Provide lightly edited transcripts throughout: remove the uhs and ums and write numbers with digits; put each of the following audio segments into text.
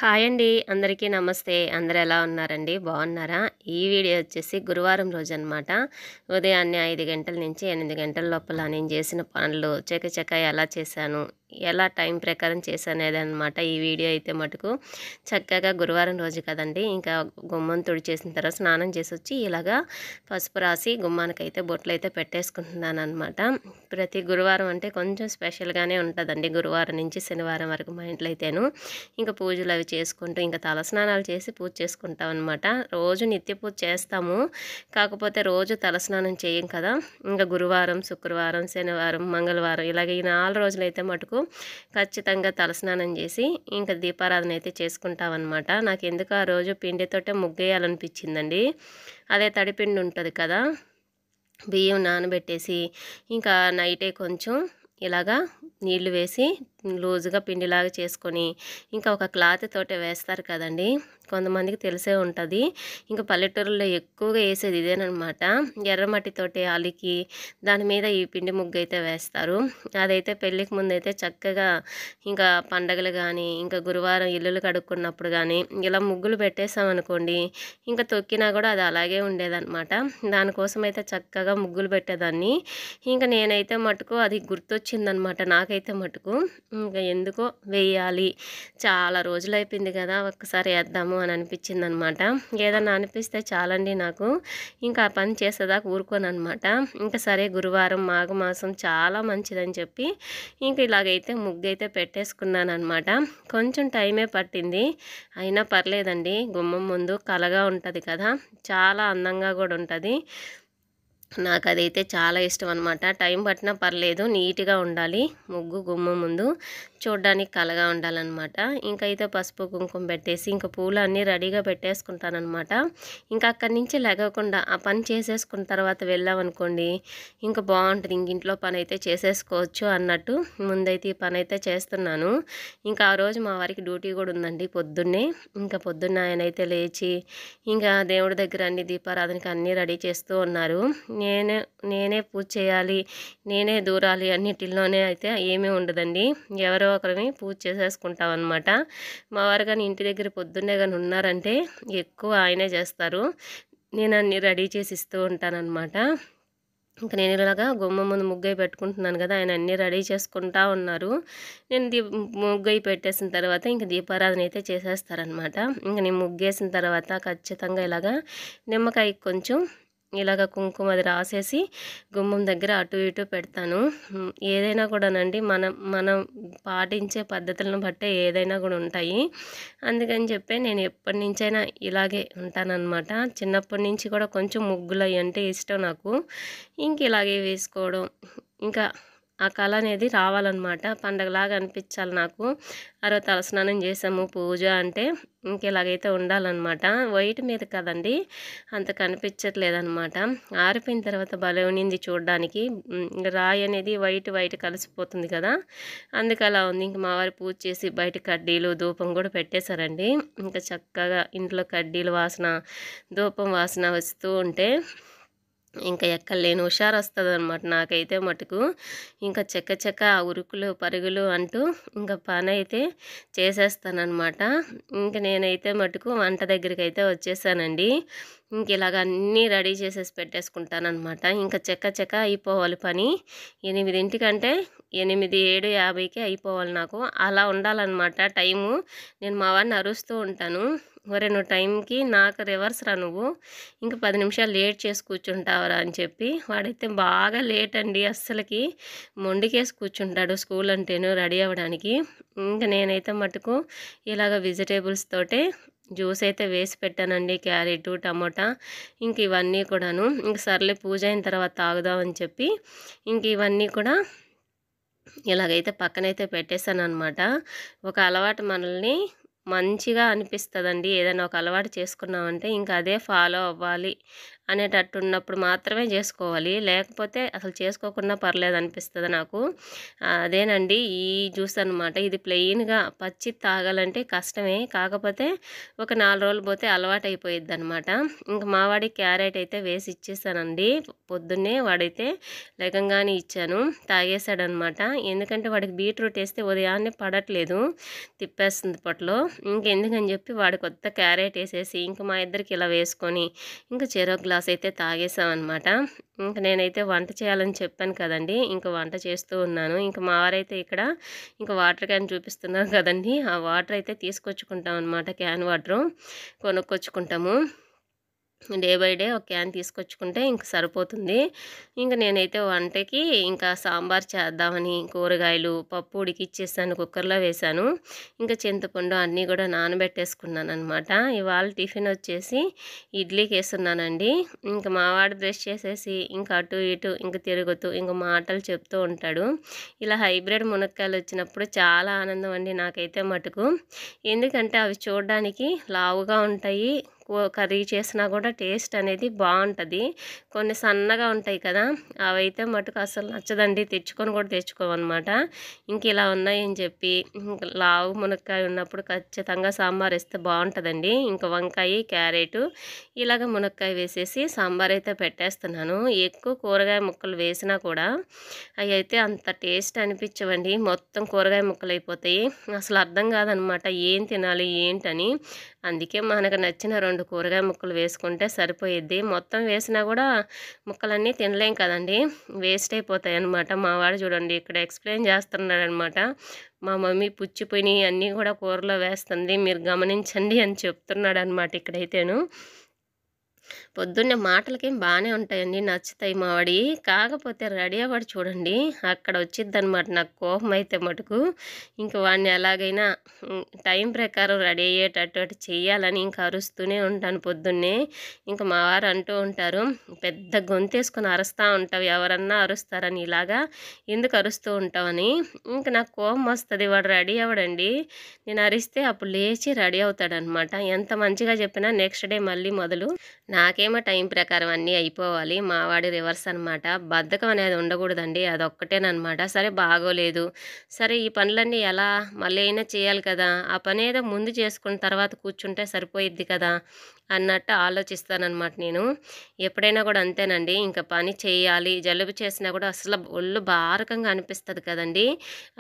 Hi అండి. అందరికీ నమస్తే. అందరూ ఎలా ఉన్నారండి? బాగున్నారా? ఈ వీడియో వచ్చేసి గురువారం రోజనమాట. ఉదయాన్నే 5 గంటల నుంచి 8 గంటల లోపల నేను చేసిన పనులు చకచకా ఎలా చేశాను, ఎలా టైం ప్రకారం చేశానేదనమాట. ఈ వీడియో అయితే మటుకు చక్కగా గురువారం రోజు కదండి. ఇంకా గుమ్మం తుడిచేసిన తర్వాత స్నానం చేసొచ్చి ఇలాగా పసుపు రాసి గుమ్మానికైతే బొట్లయితే పెట్టేసుకుంటున్నానమాట. ప్రతి గురువారం అంటే కొంచెం స్పెషల్‌గానే ఉంటదండి. గురువారం నుంచి శనివారం వరకు మా ఇంట్లో అయితేను. ఇంకా పూజలు అవి చేసుకుంటూ ఇంకా తలస్నానాలు చేసి పూజ చేసుకుంటామన్నమాట. రోజు నిత్య పూజ చేస్తాము. కాకపోతే రోజు తలస్నానం చేయం కదా. ఇంకా గురువారం, శుక్రవారం, శనివారం, మంగళవారం ఇలాగ ఈ 4 రోజులైతే మటుకు ఖచ్చితంగా తలస్నానం చేసి ఇంకా దీపారాధన అయితే చేసుకుంటామన్నమాట. నాకెందుకో ఆ రోజు పిండితోటే ముగ్గేయాలనిపించిందండి. అదే తడిపిండి ఉంటుంది కదా, బియ్యం నానబెట్టేసి ఇంకా నైటే కొంచెం ఇలాగా నీళ్లు వేసి లూజుగా పిండిలాగా చేసుకొని ఇంకా ఒక క్లాత్ తోటే వేస్తారు కదండి. కొంతమందికి తెలిసే ఉంటుంది. ఇంకా పల్లెటూరులో ఎక్కువగా వేసేది ఇదేనమాట. ఎర్రమట్టితోటి అలికి దాని మీద ఈ పిండి ముగ్గు అయితే వేస్తారు. అదైతే పెళ్ళికి ముందైతే చక్కగా ఇంకా పండగలు కానీ ఇంకా గురువారం ఇల్లులు కడుక్కున్నప్పుడు కానీ ఇలా ముగ్గులు పెట్టేసామనుకోండి, ఇంకా తొక్కినా కూడా అది అలాగే ఉండేదన్నమాట. దానికోసం అయితే చక్కగా ముగ్గులు పెట్టేదాన్ని. ఇంకా నేనైతే మటుకు అది గుర్తొచ్చిందనమాట నాకైతే మటుకు. ఇంకా ఎందుకో వేయాలి, చాలా రోజులు అయిపోయింది కదా, ఒక్కసారి వేద్దాము అని అనిపించిందనమాట. ఏదన్నా అనిపిస్తే చాలండి నాకు, ఇంకా ఆ పని చేసేదాకా ఊరుకోనమాట. ఇంకా సరే గురువారం మాఘమాసం చాలా మంచిదని చెప్పి ఇంక ఇలాగైతే ముగ్గు అయితే పెట్టేసుకున్నాను అనమాట. కొంచెం టైమే పట్టింది, అయినా పర్లేదండి. గుమ్మం ముందు కళగా ఉంటుంది కదా, చాలా అందంగా కూడా ఉంటుంది. నాకు అదైతే చాలా ఇష్టం అనమాట. టైం పట్టినా పర్లేదు, నీట్గా ఉండాలి ముగ్గు గుమ్మం ముందు, చూడ్డానికి కళగా ఉండాలన్నమాట. ఇంకైతే పసుపు కుంకుమ పెట్టేసి ఇంకా పూలు అన్నీ రెడీగా పెట్టేసుకుంటానమాట. ఇంకా అక్కడి నుంచి లెగకుండా ఆ పని చేసేసుకున్న తర్వాత వెళ్ళామనుకోండి ఇంకా బాగుంటుంది. ఇంక ఇంట్లో పని అయితే చేసేసుకోవచ్చు అన్నట్టు ముందైతే ఈ పని అయితే చేస్తున్నాను. ఇంకా ఆ రోజు మా వారికి డ్యూటీ కూడా ఉందండి పొద్దున్నే. ఇంకా పొద్దున్న ఆయన అయితే లేచి ఇంకా దేవుడి దగ్గర అన్ని దీపారాధనకి అన్నీ రెడీ చేస్తూ ఉన్నారు. నేనే పూజ చేయాలి, నేనే దూరాలి అన్నిటిలోనే అయితే ఏమీ ఉండదండి. ఎవరో ఒకరిని పూజ చేసేసుకుంటాం అనమాట. మా వారు కానీ ఇంటి దగ్గర పొద్దున్నే కానీ ఉన్నారంటే ఎక్కువ ఆయనే చేస్తారు. నేను అన్నీ రెడీ చేసి ఇస్తూ ఉంటానన్నమాట. ఇంక నేను ఇలాగా గుమ్మం ముందు ముగ్గయి పెట్టుకుంటున్నాను కదా, ఆయన అన్నీ రెడీ చేసుకుంటా ఉన్నారు. నేను ముగ్గయి పెట్టేసిన తర్వాత ఇంక దీపారాధన అయితే చేసేస్తారనమాట. ఇంక నేను ముగ్గేసిన తర్వాత ఖచ్చితంగా ఇలాగా నిమ్మకాయ కొంచెం ఇలాగ కుంకుమ అది రాసేసి గుమ్మం దగ్గర అటు ఇటు పెడతాను. ఏదైనా కూడానండి మనం మనం పాటించే పద్ధతులను బట్టే ఏదైనా కూడా ఉంటాయి. అందుకని చెప్పి నేను ఎప్పటి నుంచైనా ఇలాగే ఉంటానన్నమాట. చిన్నప్పటి నుంచి కూడా కొంచెం ముగ్గులు అవి అంటే ఇష్టం నాకు. ఇంక ఇలాగే వేసుకోవడం, ఇంకా ఆ కళ అనేది రావాలన్నమాట. పండగలాగా అనిపించాలి నాకు. ఆ రోజు తలస్నానం చేసాము పూజ అంటే ఇంక ఇలాగైతే ఉండాలన్నమాట. వైట్ మీద కదండి, అంత కనిపించట్లేదన్నమాట. ఆరిపోయిన తర్వాత భలే ఉన్నింది చూడడానికి. రాయి అనేది వైట్ వైట్ కలిసిపోతుంది కదా, అందుకు అలా ఉంది. ఇంక మా వారు పూజ చేసి బయట కడ్డీలు ధూపం కూడా పెట్టేశారండి. ఇంకా చక్కగా ఇంట్లో కడ్డీలు వాసన, ధూపం వాసన వస్తూ ఉంటే ఇంకా ఎక్కడలేని హుషారొస్తదనమాట నాకైతే మటుకు. ఇంకా చకచకా ఉరుకులు పరుగులు అంటూ ఇంకా పనైతే చేసేస్తాననమాట. ఇంక నేనైతే మటుకు వంట దగ్గరికైతే వచ్చేసానండి. ఇంక ఇలాగ అన్నీ రెడీ చేసేసి పెట్టేసుకుంటాననమాట. ఇంకా చకచకా అయిపోవాలి పని. 8:00కంటే 8, 7:50కే అయిపోవాలి నాకు. అలా ఉండాలన్నమాట టైము. నేను మా వాడిని అరుస్తూ ఉంటాను, ఒరేయ్ నువ్వు టైంకి నాకు రివర్స్ రా నువ్వు, ఇంక 10 నిమిషాలు లేట్ చేసి కూర్చుంటావురా అని చెప్పి. వాడైతే బాగా లేట్ అండి, అస్సలకి మొండికేసి కూర్చుంటాడు స్కూల్ అంటేను రెడీ అవ్వడానికి. ఇంక నేనైతే మటుకు ఇలాగ వెజిటేబుల్స్ తోటే జ్యూస్ అయితే వేసి పెట్టానండి, క్యారెట్ టమోటా ఇంక ఇవన్నీ కూడాను. ఇంక సర్లే పూజ అయిన తర్వాత తాగుదామని చెప్పి ఇంక ఇవన్నీ కూడా ఇలాగైతే పక్కనైతే పెట్టేశానమాట. ఒక అలవాటు మనల్ని మంచిగా అనిపిస్తుందండి. ఏదైనా ఒక అలవాటు చేసుకున్నామంటే ఇంకా అదే ఫాలో అవ్వాలి అనేటట్టు ఉన్నప్పుడు మాత్రమే చేసుకోవాలి, లేకపోతే అసలు చేసుకోకున్నా పర్లేదు అనిపిస్తుంది నాకు. అదేనండి ఈ జ్యూస్ అనమాట. ఇది ప్లెయిన్గా పచ్చి తాగాలంటే కష్టమే, కాకపోతే ఒక 4 రోజులు పోతే అలవాటు అయిపోయిద్ది అనమాట. ఇంక మా వాడికి క్యారెట్ అయితే వేసి ఇచ్చేసానండి పొద్దున్నే. వాడైతే లేకంగానే ఇచ్చాను, తాగేశాడనమాట. ఎందుకంటే వాడికి బీట్రూట్ వేస్తే ఉదయాన్నే పడట్లేదు, తిప్పేస్తుంది పొట్టలో. ఇంకెందుకని చెప్పి వాడి కొత్త క్యారెట్ వేసేసి ఇంక మా ఇద్దరికి ఇలా వేసుకొని ఇంకా చెరో గ్లాస్ అయితే తాగేసామన్నమాట. ఇంక నేనైతే వంట చేయాలని చెప్పాను కదండి, ఇంక వంట చేస్తూ ఉన్నాను. ఇంక మా వారైతే ఇక్కడ ఇంకా వాటర్ క్యాన్ చూపిస్తున్నారు కదండి, ఆ వాటర్ అయితే తీసుకొచ్చుకుంటాం అనమాట. క్యాన్ వాటరు కొనుక్కొచ్చుకుంటాము. డే బై డే ఒక క్యాన్ తీసుకొచ్చుకుంటే ఇంక సరిపోతుంది. ఇంక నేనైతే వంటకి ఇంకా సాంబార్ చేద్దామని కూరగాయలు, పప్పు ఉడికిచ్చేసాను, కుక్కర్లో వేశాను. ఇంకా చింతపండు అన్నీ కూడా నానబెట్టేసుకున్నానమాట. ఇవాళ టిఫిన్ వచ్చేసి ఇడ్లీకి వేస్తున్నానండి. ఇంక మావాడు బ్రష్ చేసేసి ఇంకా అటు ఇటు ఇంక తిరుగుతూ ఇంక మాటలు చెప్తూ ఉంటాడు. ఇలా హైబ్రిడ్ మునక్కాయలు వచ్చినప్పుడు చాలా ఆనందం అండి నాకైతే మటుకు. ఎందుకంటే అవి చూడడానికి లావుగా ఉంటాయి, కర్రీ చేసినా కూడా టేస్ట్ అనేది బాగుంటుంది. కొన్ని సన్నగా ఉంటాయి కదా, అవైతే మటుకు అసలు నచ్చదండి, తెచ్చుకొని కూడా తెచ్చుకోమన్నమాట. ఇంక ఇలా ఉన్నాయని చెప్పి లావు మునక్కాయ ఉన్నప్పుడు ఖచ్చితంగా సాంబార్ వేస్తే బాగుంటుందండి. ఇంకా వంకాయ, క్యారెట్ ఇలాగ మునక్కాయ వేసేసి సాంబార్ అయితే పెట్టేస్తున్నాను. ఎక్కువ కూరగాయ ముక్కలు వేసినా కూడా అవి అయితే అంత టేస్ట్ అనిపించవండి, మొత్తం కూరగాయ ముక్కలు అయిపోతాయి. అసలు అర్థం కాదనమాట ఏం తినాలి ఏంటని. అందుకే మనకు నచ్చిన 2 కూరగాయ ముక్కలు వేసుకుంటే సరిపోయిద్ది. మొత్తం వేసినా కూడా ముక్కలన్నీ తినలేం కదండి, వేస్ట్ అయిపోతాయి అన్నమాట. మా వాడు చూడండి ఇక్కడ ఎక్స్ప్లెయిన్ చేస్తున్నాడనమాట. మా మమ్మీ పుచ్చిపోయినాయి అన్నీ కూడా కూరలో వేస్తుంది, మీరు గమనించండి అని చెప్తున్నాడు అనమాట ఇక్కడైతేను. పొద్దున్నే మాటలకేం బాగానే ఉంటాయండి, నచ్చుతాయి మావాడి. కాకపోతే రెడీ అవ్వడు చూడండి, అక్కడ వచ్చిద్దనమాట నాకు కోపం అయితే మటుకు. ఇంక వాడిని ఎలాగైనా టైం ప్రకారం రెడీ అయ్యేటట్టు చెయ్యాలని ఇంకా అరుస్తూనే ఉంటాను పొద్దున్నే. ఇంకా మా వారు అంటూ ఉంటారు, పెద్ద గొంతేసుకొని అరుస్తూ ఉంటావు, ఎవరన్నా అరుస్తారని ఇలాగా ఎందుకు అరుస్తూ ఉంటావని. ఇంకా నాకు కోపం వస్తుంది, వాడు రెడీ అవ్వడండి. నేను అరిస్తే అప్పుడు లేచి రెడీ అవుతాడనమాట. ఎంత మంచిగా చెప్పినా నెక్స్ట్ డే మళ్ళీ మొదలు. నాకేమో టైం ప్రకారం అన్నీ అయిపోవాలి, మా వాడి రివర్స్ అనమాట. బద్ధకం అనేది ఉండకూడదండి, అదొక్కటేనమాట. సరే బాగోలేదు, సరే ఈ పనులన్నీ ఎలా మళ్ళీ అయినా చేయాలి కదా, ఆ పని ఏదో ముందు చేసుకున్న తర్వాత కూర్చుంటే సరిపోయిద్ది కదా అన్నట్టు ఆలోచిస్తానన్నమాట నేను. ఎప్పుడైనా కూడా అంతేనండి, ఇంకా పని చేయాలి, జలుబు చేసినా కూడా అసలు ఒళ్ళు భారకంగా అనిపిస్తుంది కదండి,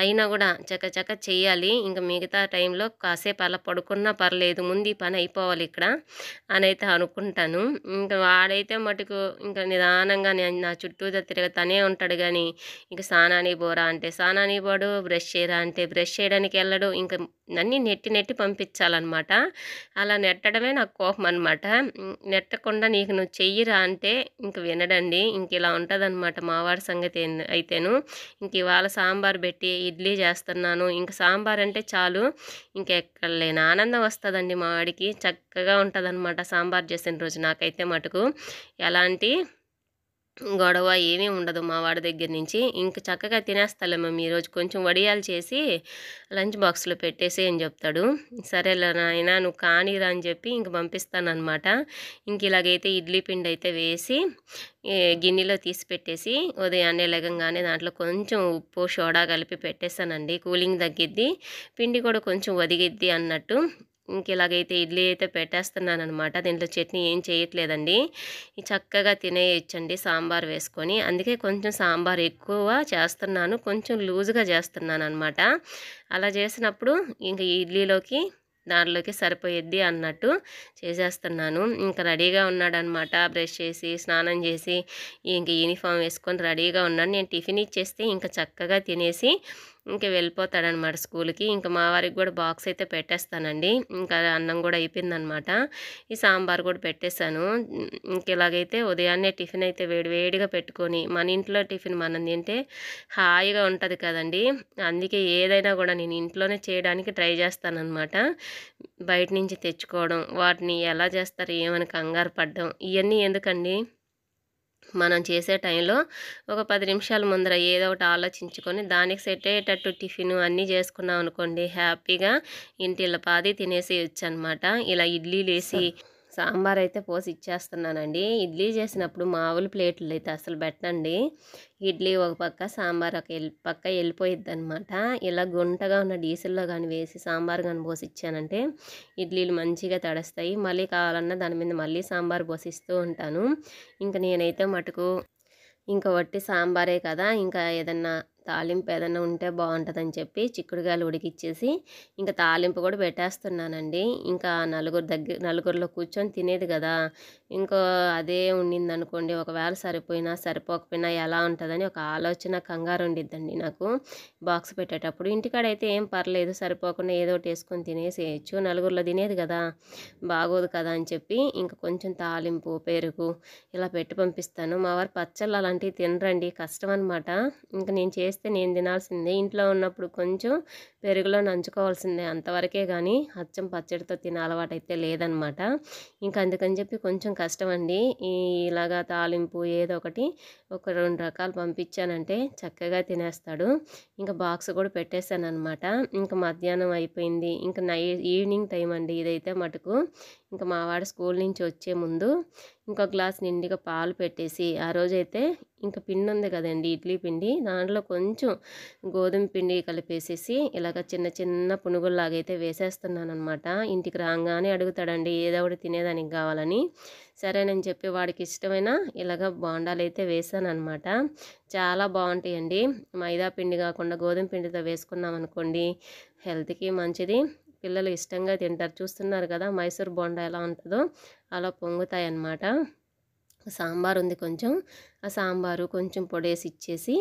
అయినా కూడా చకచక చెయ్యాలి. ఇంకా మిగతా టైంలో కాసేపు అలా పడుకున్నా పర్లేదు, ముందు ఈ పని అయిపోవాలి ఇక్కడ అనైతే అనుకుంటాను. ఇంకా వాడైతే మటుకు ఇంకా నిదానంగా నా చుట్టూతో తిరగతానే ఉంటాడు, కానీ ఇంక స్నానానికి పోరా అంటే స్నానానికి పోడు, బ్రష్ చేయరా అంటే బ్రష్ చేయడానికి వెళ్ళడు. ఇంకా అన్నీ నెట్టి నెట్టి పంపించాలన్నమాట. అలా నెట్టడమే నాకు కోపం అనమాట. నెట్టకుండా నీకు నువ్వు చెయ్యిరా అంటే ఇంక వినడండి. ఇంక ఇలా ఉంటుందన్నమాట మావాడి సంగతి అయితేను. ఇంక ఇవాళ సాంబార్ పెట్టి ఇడ్లీ చేస్తున్నాను. ఇంక సాంబార్ అంటే చాలు, ఇంకెక్కడ లేని ఆనందం వస్తుందండి మా వాడికి. చక్కగా ఉంటుందన్నమాట సాంబార్ చేసిన రోజు నాకైతే మటుకు. ఎలాంటి గొడవ ఏమీ ఉండదు మా వాడి దగ్గర నుంచి. ఇంక చక్కగా తినేస్తాలే మమ్మీ ఈరోజు కొంచెం వడియాలు చేసి లంచ్ బాక్స్లో పెట్టేసి అని చెప్తాడు. సరేలే నాయనా నువ్వు కానీరా అని చెప్పి ఇంక పంపిస్తానమాట. ఇంక ఇలాగైతే ఇడ్లీ పిండి అయితే వేసి గిన్నెలో తీసి పెట్టేసి ఉదయాన్నే లెగంగానే దాంట్లో కొంచెం ఉప్పు సోడా కలిపి పెట్టేస్తానండి, కూలింగ్ తగ్గిద్ది, పిండి కూడా కొంచెం ఒదిగిద్ది అన్నట్టు. ఇంక ఇలాగైతే ఇడ్లీ అయితే పెట్టేస్తున్నాను అనమాట. దీంట్లో చట్నీ ఏం చేయట్లేదండి, చక్కగా తినేయచ్చండి సాంబార్ వేసుకొని. అందుకే కొంచెం సాంబార్ ఎక్కువ చేస్తున్నాను, కొంచెం లూజ్గా చేస్తున్నాను అనమాట. అలా చేసినప్పుడు ఇంక ఇడ్లీలోకి దాంట్లోకి సరిపోయిద్ది అన్నట్టు చేసేస్తున్నాను. ఇంకా రెడీగా ఉన్నాడనమాట, బ్రష్ చేసి స్నానం చేసి ఇంక యూనిఫామ్ వేసుకొని రెడీగా ఉన్నాడు. నేను టిఫిన్ ఇచ్చేస్తే ఇంకా చక్కగా తినేసి ఇంక వెళ్ళిపోతాడనమాట స్కూల్కి. ఇంకా మా వారికి కూడా బాక్స్ అయితే పెట్టేస్తానండి. ఇంకా అన్నం కూడా అయిపోయిందనమాట, ఈ సాంబార్ కూడా పెట్టేశాను. ఇంక ఇలాగైతే ఉదయాన్నే టిఫిన్ అయితే వేడివేడిగా పెట్టుకొని, మన ఇంట్లో టిఫిన్ మనం తింటే హాయిగా ఉంటుంది కదండి. అందుకే ఏదైనా కూడా నేను ఇంట్లోనే చేయడానికి ట్రై చేస్తానన్నమాట. బయట నుంచి తెచ్చుకోవడం, వాటిని ఎలా చేస్తారు ఏమని కంగారు పడడం ఇవన్నీ ఎందుకండి. మనం చేసే టైంలో ఒక 10 నిమిషాల ముందర ఏదో ఒకటి ఆలోచించుకొని దానికి సెట్ అయ్యేటట్టు టిఫిన్ అన్నీ చేసుకున్నాం అనుకోండి, హ్యాపీగా ఇంటిల్ల పాది తినేసేయచ్చు అనమాట. ఇలా ఇడ్లీలు వేసి సాంబార్ అయితే పోసి ఇచ్చేస్తున్నానండి. ఇడ్లీ చేసినప్పుడు మామూలు ప్లేట్లు అయితే అసలు పెట్టనండి. ఇడ్లీ ఒక పక్క, సాంబార్ ఒక పక్క వెళ్ళిపోయిద్దనమాట. ఇలా గుంటగా ఉన్న డీజిల్‌లో గాని వేసి సాంబార్ గాని పోసి ఇచ్చానంటే ఇడ్లీలు మంచిగా తడుస్తాయి. మళ్ళీ కావాలన్నా దాని మీద మళ్ళీ సాంబార్ పోసిస్తూ ఉంటాను. ఇంక నేనైతే మటుకు ఇంక వట్టి సాంబారే కదా! ఇంకా ఏదన్నా తాలింపు ఏదన్నా ఉంటే బావుంటదని చెప్పి చిక్కుడుగాయలు ఉడికిచ్చేసి, ఇంక తాలింపు కూడా పెట్టేస్తున్నానండి. ఇంకా నలుగురిలో కూర్చొని తినేది గదా! ఇంకో అదే ఉండిందనుకోండి, ఒకవేళ సరిపోయినా, సరిపోకపోయినా ఎలా ఉంటదని ఒక ఆలోచన, కంగారు ఉండిద్దండి నాకు బాక్స్ పెట్టేటప్పుడు. ఇంటికాడైతే ఏం పర్లేదు, సరిపోకుండా ఏదో ఒకటి ఏసుకొని తినేసేయొచ్చు. నలుగురిలో తినేది గదా! బాగోదు కదా అని చెప్పి ఇంక కొంచెం తాలింపు, పెరుగు ఇలా పెట్టి పంపిస్తాను. మా వారు పచ్చళ్ళు అలాంటివి తినరండి, కష్టం అనమాట. ఇంక నేను చేస్తే నేను తినాల్సిందే. ఇంట్లో ఉన్నప్పుడు కొంచెం పెరుగులో నంచుకోవాల్సిందే అంతవరకే గానీ, అచ్చం పచ్చడితో తినే అలవాటైతే లేదనమాట. ఇంక అందుకని చెప్పి కొంచెం కష్టమండి. ఇలాగా తాలింపు ఏదో ఒకటి ఒక 2 రకాలు పంపించానంటే చక్కగా తినేస్తాడు. ఇంక బాక్స్ కూడా పెట్టేశాననమాట. ఇంక మధ్యాహ్నం అయిపోయింది. ఇంక ఈవినింగ్ టైం అండి ఇదైతే మటుకు. ఇంక మా వాడు స్కూల్ నుంచి వచ్చే ముందు ఇంకో గ్లాస్ నిండుగా పాలు పెట్టేసి, ఆ రోజైతే ఇంక పిండి ఉంది కదండీ, ఇడ్లీ పిండి, దాంట్లో కొంచెం గోధుమ పిండి కలిపేసేసి ఇలాగ చిన్న చిన్న పునుగుల్లాగైతే వేసేస్తున్నాననమాట. ఇంటికి రాంగానే అడుగుతాడండి ఏదో ఒకటి తినేదానికి కావాలని. సరేనని చెప్పి వాడికి ఇష్టమైన ఇలాగ బోండాలైతే వేసాననమాట. చాలా బావుంటాయండి. మైదా పిండి కాకుండా గోధుమ పిండితో వేసుకున్నామనుకోండి హెల్త్‌కి మంచిది. పిల్లలు ఇష్టంగా తింటారు. చూస్తున్నారు కదా మైసూర్ బోండా ఎలా ఉంటదో అలా పొంగుతాయన్నమాట. సాంబార్ ఉంది కొంచెం. ఆ సాంబారు కొంచెం పొడేసి ఇచ్చేసి,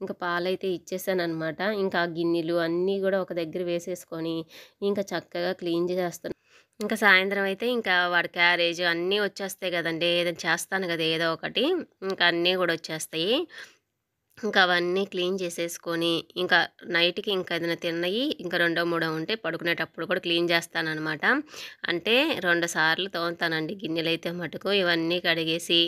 ఇంక పాలైతే ఇచ్చేసాననమాట. ఇంకా ఆ గిన్నెలు అన్నీ గూడా ఒక దగ్గర వేసేసుకొని, ఇంకా చక్కగా క్లీన్ చేసేస్తున్నా. ఇంకా సాయంత్రం అయితే ఇంకా వాడి క్యారేజ్ అన్నీ వచ్చేస్తాయి గదండీ! ఏదో చేస్తాను గదా ఏదో ఒకటి. ఇంకా అన్నీ గూడా వచ్చేస్తాయి. ఇంకా అవన్నీ క్లీన్ చేసేసుకొని, ఇంకా నైట్‌కి ఇంకా ఏదైనా తిన్నయి ఇంకా రెండో, మూడో ఉంటే పడుకునేటప్పుడు కూడా క్లీన్ చేస్తాననమాట. అంటే 2 సార్లు తోముతానండి గిన్నెలైతే మటుకు. ఇవన్నీ కడిగేసి,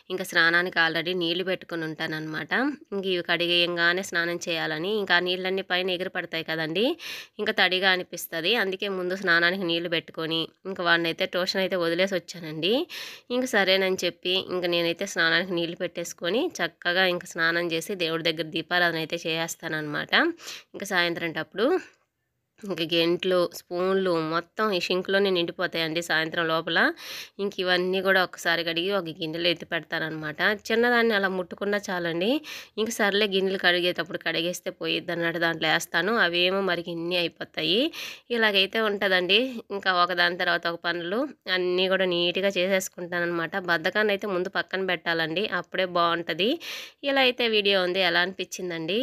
ఇంకా స్నానానికి ఆల్రెడీ నీళ్లు పెట్టుకొని ఉంటాననమాట. ఇంక ఇవి కడిగేయంగానే స్నానం చేయాలని, ఇంకా ఆ నీళ్ళన్నీ పైన ఎగిరి పడతాయి కదండీ! ఇంకా తడిగా అనిపిస్తది. అందుకే ముందు స్నానానికి నీళ్లు పెట్టుకొని, ఇంక వాడినైతే ట్యూషన్ అయితే వదిలేసొచ్చానండి. ఇంక సరేనని చెప్పి, ఇంక నేనైతే స్నానానికి నీళ్లు పెట్టేసుకొని, చక్కగా ఇంక స్నానం చేసి దేవుడి దగ్గర దీపారాధన అయితే చేసేస్తాననమాట. ఇంక సాయంత్రం టప్పుడు ఇంక గెంట్లు, స్పూన్లు మొత్తం ఈ షింక్‌లోనే నిండిపోతాయండి సాయంత్రం లోపల. ఇంక ఇవన్నీ గూడా ఒక్కసారి కడిగి ఒక గిన్నెలో ఎత్తి పెడతాననమాట. చిన్నదాన్ని అలా ముట్టుకున్నా చాలండి. ఇంక సర్లే గిన్నెలు కడిగేటప్పుడు కడిగేస్తే పోయిద్దన్నట్టు దాంట్లో ఏస్తాను. అవేమో మరికి ఇన్ని అయిపోతాయి. ఇలాగైతే ఉంటదండి. ఇంకా ఒకదాని తర్వాత ఒక పనులు అన్నీ గూడా నీట్‌గా చేసేసుకుంటాననమాట. బద్ధకాన్నయితే ముందు పక్కన పెట్టాలండి. అప్పుడే బావుంటది. ఇలా అయితే వీడియో ఉంది. ఎలా అనిపిచ్చిందండి?